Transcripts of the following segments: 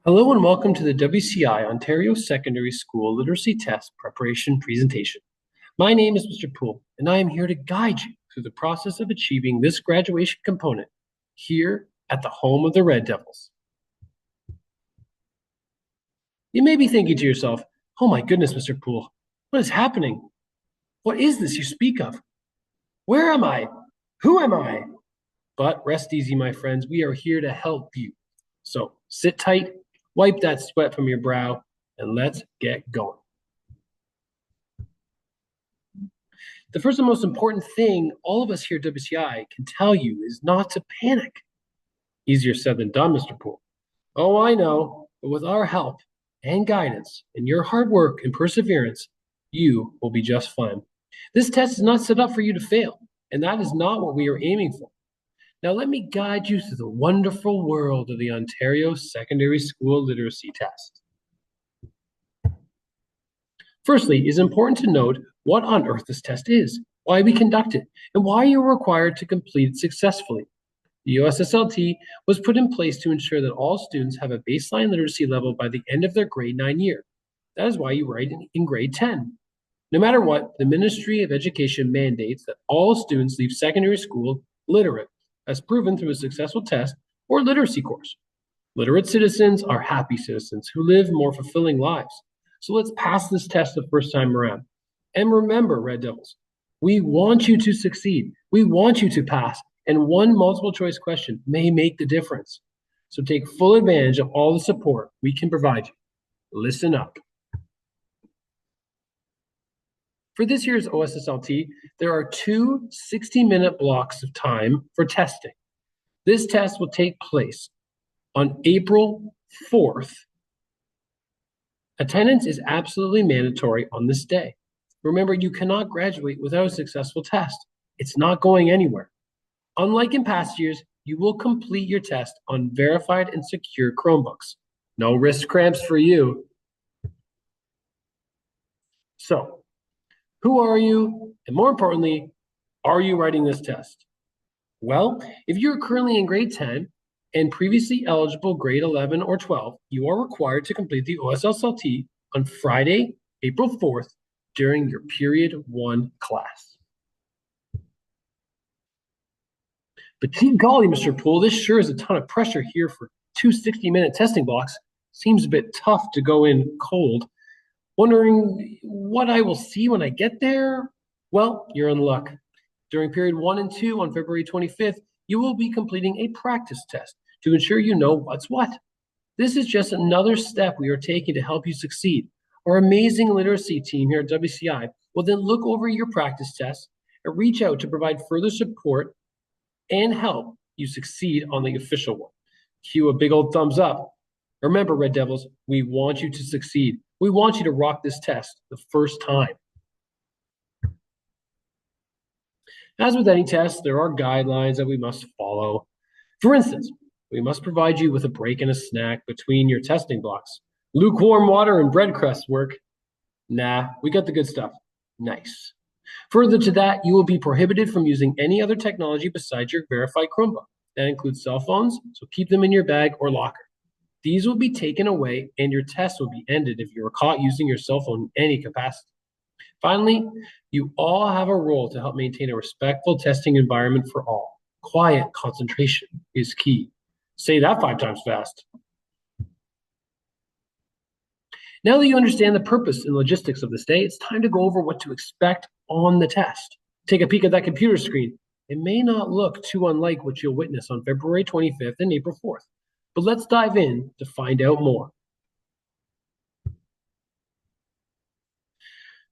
Hello and welcome to the WCI Ontario Secondary School Literacy Test Preparation Presentation. My name is Mr. Poole, and I am here to guide you through the process of achieving this graduation component here at the home of the Red Devils. You may be thinking to yourself, oh my goodness, Mr. Poole, what is happening? What is this you speak of? Where am I? Who am I? But rest easy, my friends, we are here to help you. So sit tight, wipe that sweat from your brow, and let's get going. The first and most important thing all of us here at WCI can tell you is not to panic. Easier said than done, Mr. Poole. Oh, I know, but with our help and guidance and your hard work and perseverance, you will be just fine. This test is not set up for you to fail, and that is not what we are aiming for. Now let me guide you through the wonderful world of the Ontario Secondary School Literacy Test. Firstly, it is important to note what on earth this test is, why we conduct it, and why you are required to complete it successfully. The USSLT was put in place to ensure that all students have a baseline literacy level by the end of their grade 9 year. That is why you write in grade 10. No matter what, the Ministry of Education mandates that all students leave secondary school literate, as proven through a successful test or literacy course. Literate citizens are happy citizens who live more fulfilling lives. So let's pass this test the first time around. And remember, Red Devils, we want you to succeed. We want you to pass. And one multiple choice question may make the difference. So take full advantage of all the support we can provide you. Listen up. For this year's OSSLT, there are two 60-minute blocks of time for testing. This test will take place on April 4th. Attendance is absolutely mandatory on this day. Remember, you cannot graduate without a successful test. It's not going anywhere. Unlike in past years, you will complete your test on verified and secure Chromebooks. No wrist cramps for you. So, who are you? And more importantly, are you writing this test? Well, if you're currently in grade 10 and previously eligible grade 11 or 12, you are required to complete the OSSLT on Friday, April 4th during your period 1 class. But gee golly, Mr. Poole, this sure is a ton of pressure here for two 60-minute testing blocks. Seems a bit tough to go in cold. Wondering what I will see when I get there? Well, you're in luck. During period 1 and 2 on February 25th, you will be completing a practice test to ensure you know what's what. This is just another step we are taking to help you succeed. Our amazing literacy team here at WCI will then look over your practice tests and reach out to provide further support and help you succeed on the official one. Cue a big old thumbs up. Remember, Red Devils, we want you to succeed. We want you to rock this test the first time. As with any test, there are guidelines that we must follow. For instance, we must provide you with a break and a snack between your testing blocks. Lukewarm water and bread crusts work. Nah, we got the good stuff. Nice. Further to that, you will be prohibited from using any other technology besides your verified Chromebook. That includes cell phones, so keep them in your bag or locker. These will be taken away and your test will be ended if you are caught using your cell phone in any capacity. Finally, you all have a role to help maintain a respectful testing environment for all. Quiet concentration is key. Say that 5 times fast. Now that you understand the purpose and logistics of this day, it's time to go over what to expect on the test. Take a peek at that computer screen. It may not look too unlike what you'll witness on February 25th and April 4th, but let's dive in to find out more.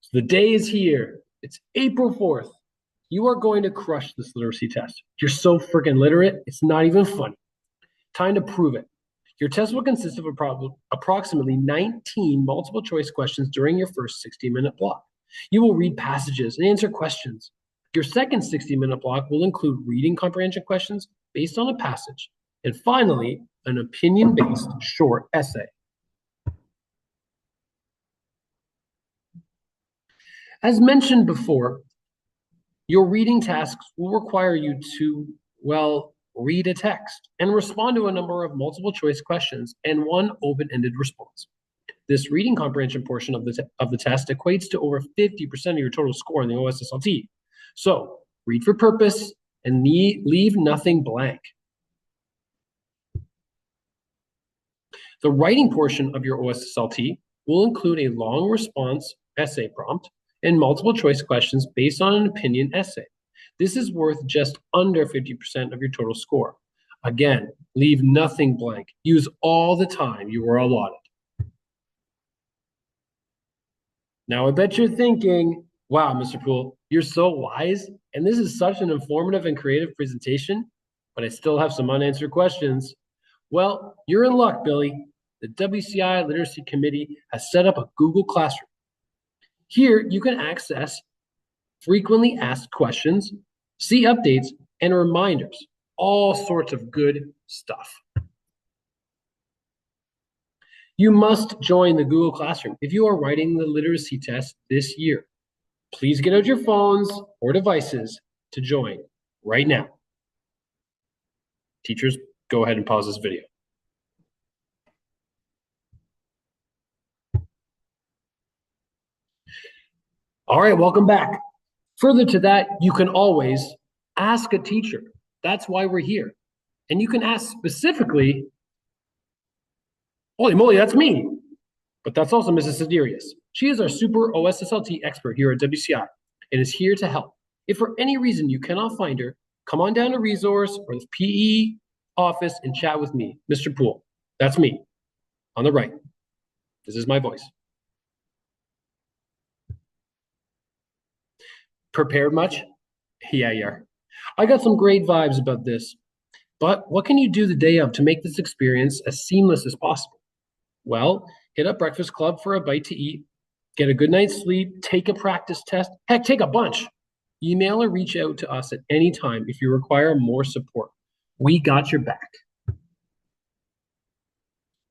So the day is here. It's April 4th. You are going to crush this literacy test. You're so freaking literate, it's not even funny. Time to prove it. Your test will consist of approximately 19 multiple choice questions during your first 60-minute block. You will read passages and answer questions. Your second 60-minute block will include reading comprehension questions based on a passage. And finally, an opinion-based short essay. As mentioned before, your reading tasks will require you to, well, read a text, and respond to a number of multiple choice questions and one open-ended response. This reading comprehension portion of the test equates to over 50% of your total score in the OSSLT. So read for purpose and leave nothing blank. The writing portion of your OSSLT will include a long response essay prompt and multiple choice questions based on an opinion essay. This is worth just under 50% of your total score. Again, leave nothing blank. Use all the time you were allotted. Now, I bet you're thinking, wow, Mr. Poole, you're so wise, and this is such an informative and creative presentation, but I still have some unanswered questions. Well, you're in luck, Billy. The WCI Literacy Committee has set up a Google Classroom. Here, you can access frequently asked questions, see updates, and reminders, all sorts of good stuff. You must join the Google Classroom if you are writing the literacy test this year. Please get out your phones or devices to join right now. Teachers, go ahead and pause this video. All right, welcome back. Further to that, you can always ask a teacher. That's why we're here. And you can ask specifically, holy moly, that's me. But that's also Mrs. Siderius. She is our super OSSLT expert here at WCI and is here to help. If for any reason you cannot find her, come on down to resource or the PE office and chat with me, Mr. Poole. That's me on the right. This is my voice. Prepared much? Yeah. I got some great vibes about this. But what can you do the day of to make this experience as seamless as possible? Well, hit up Breakfast Club for a bite to eat, get a good night's sleep, take a practice test, heck, take a bunch. Email or reach out to us at any time if you require more support. We got your back.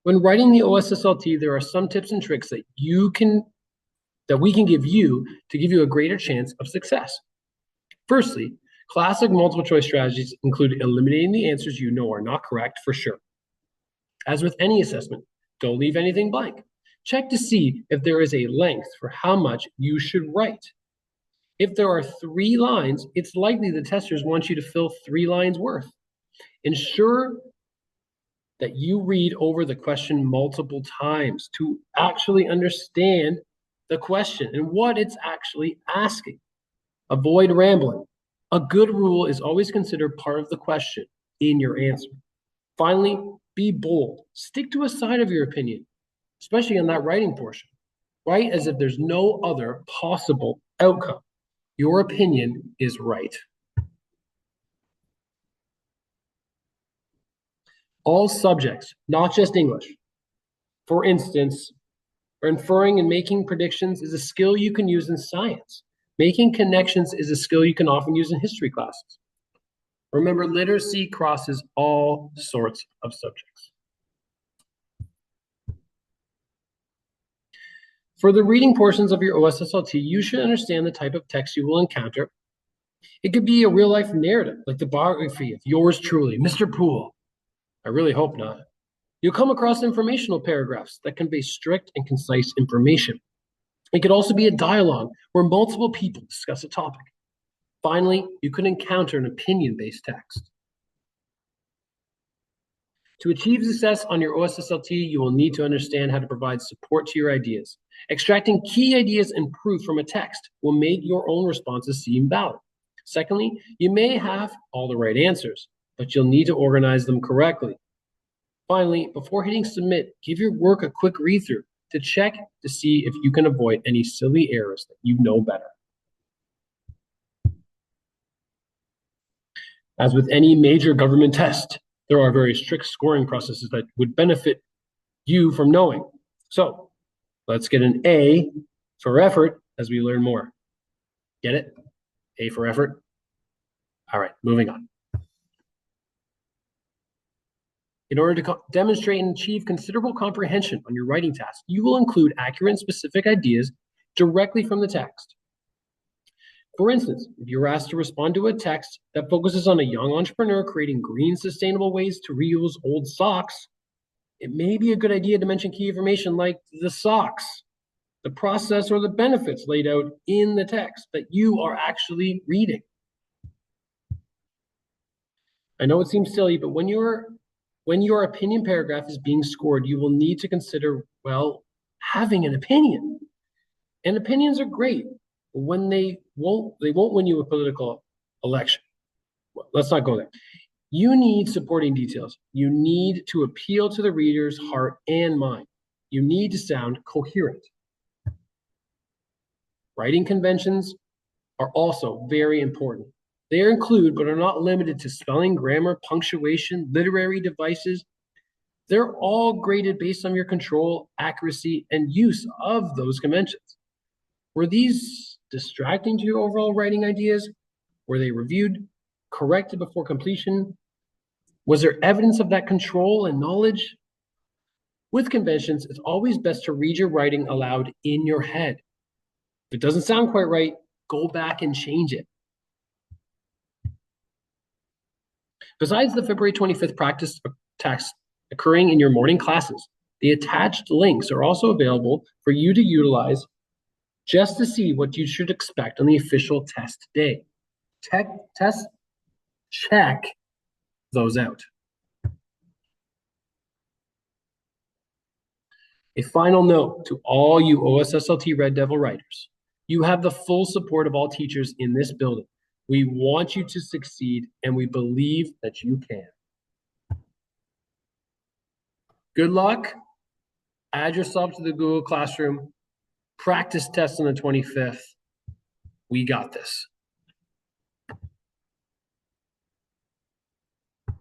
When writing the OSSLT, there are some tips and tricks that we can give you to give you a greater chance of success. Firstly, classic multiple choice strategies include eliminating the answers you know are not correct for sure. As with any assessment, don't leave anything blank. Check to see if there is a length for how much you should write. If there are 3 lines, it's likely the testers want you to fill 3 lines worth. Ensure that you read over the question multiple times to actually understand the question and what it's actually asking. Avoid rambling. A good rule is always consider part of the question in your answer. Finally, be bold. Stick to a side of your opinion, especially in that writing portion. Write as if there's no other possible outcome. Your opinion is right. All subjects, not just English. For instance, inferring and making predictions is a skill you can use in science. Making connections is a skill you can often use in history classes. Remember, literacy crosses all sorts of subjects. For the reading portions of your OSSLT, you should understand the type of text you will encounter. It could be a real-life narrative, like the biography of yours truly, Mr. Poole. I really hope not. You'll come across informational paragraphs that convey strict and concise information. It could also be a dialogue where multiple people discuss a topic. Finally, you could encounter an opinion-based text. To achieve success on your OSSLT, you will need to understand how to provide support to your ideas. Extracting key ideas and proof from a text will make your own responses seem valid. Secondly, you may have all the right answers, but you'll need to organize them correctly. Finally, before hitting submit, give your work a quick read-through to check to see if you can avoid any silly errors that you know better. As with any major government test, there are very strict scoring processes that would benefit you from knowing. So let's get an A for effort as we learn more. Get it? A for effort? All right, moving on. In order to demonstrate and achieve considerable comprehension on your writing task, you will include accurate and specific ideas directly from the text. For instance, if you're asked to respond to a text that focuses on a young entrepreneur creating green, sustainable ways to reuse old socks, it may be a good idea to mention key information like the socks, the process, or the benefits laid out in the text that you are actually reading. I know it seems silly, but when your opinion paragraph is being scored, you will need to consider, well, having an opinion. And opinions are great when they won't win you a political election. Well, let's not go there. You need supporting details. You need to appeal to the reader's heart and mind. You need to sound coherent. Writing conventions are also very important. They include, but are not limited to, spelling, grammar, punctuation, literary devices. They're all graded based on your control, accuracy, and use of those conventions. Were these distracting to your overall writing ideas? Were they reviewed, corrected before completion? Was there evidence of that control and knowledge? With conventions, it's always best to read your writing aloud in your head. If it doesn't sound quite right, go back and change it. Besides the February 25th practice text occurring in your morning classes, the attached links are also available for you to utilize just to see what you should expect on the official test day. Check those out. A final note to all you OSSLT Red Devil writers. You have the full support of all teachers in this building. We want you to succeed, and we believe that you can. Good luck. Add yourself to the Google Classroom. Practice test on the 25th. We got this.